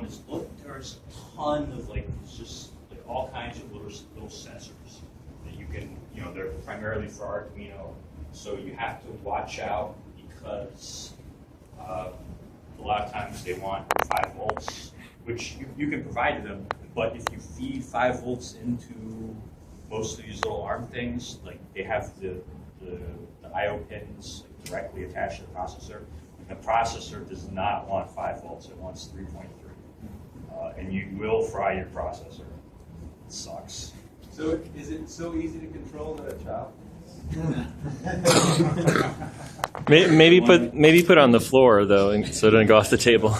is look, there's a ton of there's just all kinds of little sensors that you can, they're primarily for Arduino. So you have to watch out because a lot of times they want 5 volts, which you can provide to them. But if you feed 5 volts into most of these little ARM things, like they have the I/O pins directly attached to the processor. The processor does not want 5 volts; it wants 3.3, and you will fry your processor. It sucks. So is it so easy to control that a child? Maybe put it on the floor though, so it doesn't go off the table.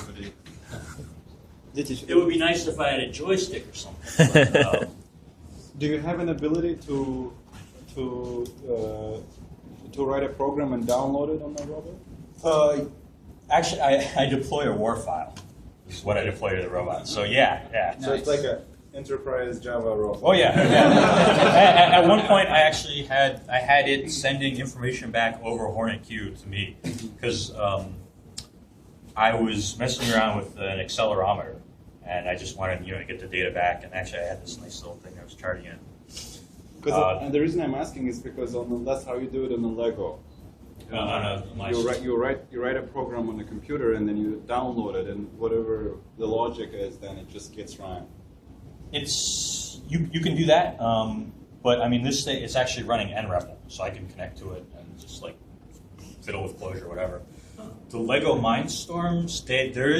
It would be nice if I had a joystick or something. But, do you have an ability to write a program and download it on the robot? Actually, I deploy a WAR file. This is what I deploy to the robot. So yeah. So it's like a enterprise Java robot. Oh yeah. At one point, I actually had it sending information back over HornetQ to me because I was messing around with an accelerometer, and I just wanted to get the data back. And actually, I had this nice little thing I was charting it. And the reason I'm asking is because that's how you do it on the Lego. You write a program on the computer and then you download it, and whatever the logic is, then it just gets run. It's you can do that, but I mean it's actually running nREPL, so I can connect to it and just fiddle with Clojure or whatever. The Lego Mindstorms,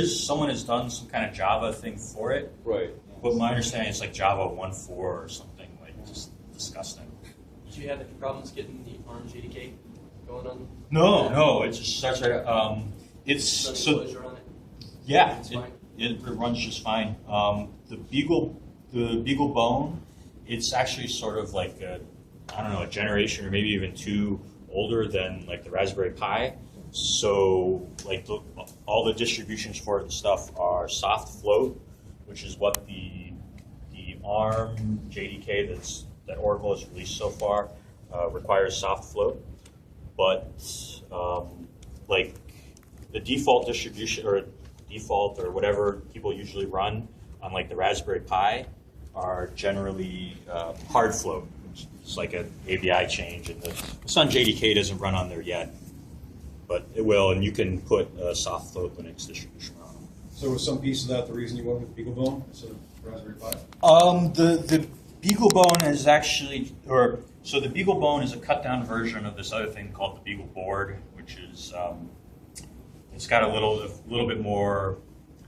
someone has done some kind of Java thing for it, right? But my understanding is Java 1.4 or something, just disgusting. Did you have any problems getting the ARM JDK going on? No, it just starts right. It's so Clojure on it? Yeah, fine. It runs just fine. The Beagle Bone, it's actually sort of like a generation or maybe even 2 older than the Raspberry Pi. So all the distributions for the stuff are soft float, which is what the ARM JDK that Oracle has released so far requires soft float. But the default distribution or default or whatever people usually run on the Raspberry Pi are generally hard float. It's like an ABI change, and the Sun JDK doesn't run on there yet, but it will, and you can put a soft float Linux distribution on them. So was some piece of that the reason you went with BeagleBone instead of Raspberry Pi? The BeagleBone is actually, so the BeagleBone is a cut-down version of this other thing called the BeagleBoard, which is it's got a little bit more.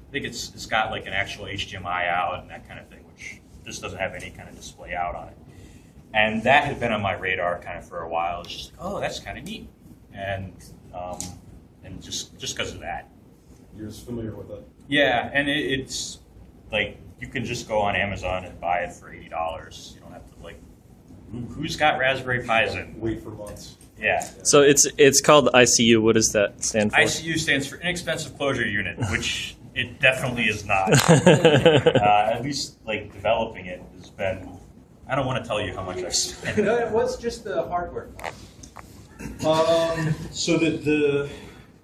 I think it's got an actual HDMI out and that kind of thing, which this doesn't have any kind of display out on it. And that had been on my radar kind of for a while. It's just that's kind of neat, and just because of that. You're just familiar with it. Yeah, and it's you can just go on Amazon and buy it for $80. You don't have to who's got Raspberry Pis and wait for months. Yeah. So it's called ICU. What does that stand for? ICU stands for Inexpensive Clojure Unit, which it definitely is not. At least developing it has been. I don't want to tell you how much I've spent. What's just the hardware? So the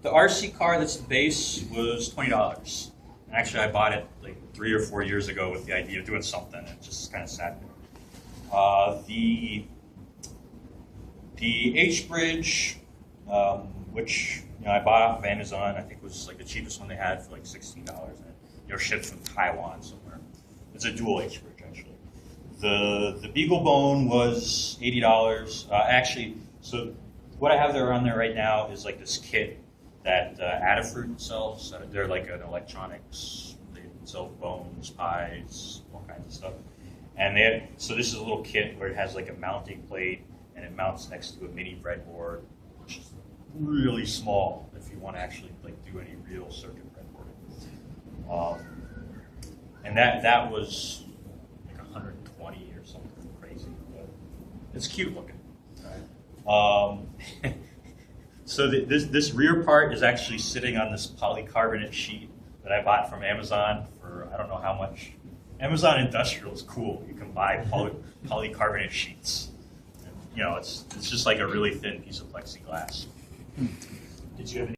RC car that's the base was $20. And actually, I bought it 3 or 4 years ago with the idea of doing something. It just kind of sat there. The H-Bridge, which I bought off of Amazon, I think was the cheapest one they had for $16, and it shipped from Taiwan somewhere. It's a dual H-Bridge actually. The BeagleBone was $80. Actually, so what I have there on there right now is this kit that Adafruit sells. They're an electronics. They sell bones, pies, all kinds of stuff. And so this is a little kit where it has a mounting plate, and it mounts next to a mini breadboard, which is really small if you want to actually do any real circuit breadboarding. And that was 120 or something crazy, but it's cute looking. So this rear part is actually sitting on this polycarbonate sheet that I bought from Amazon for I don't know how much. Amazon Industrial is cool. You can buy polycarbonate sheets. And, it's just a really thin piece of plexiglass. Did you have any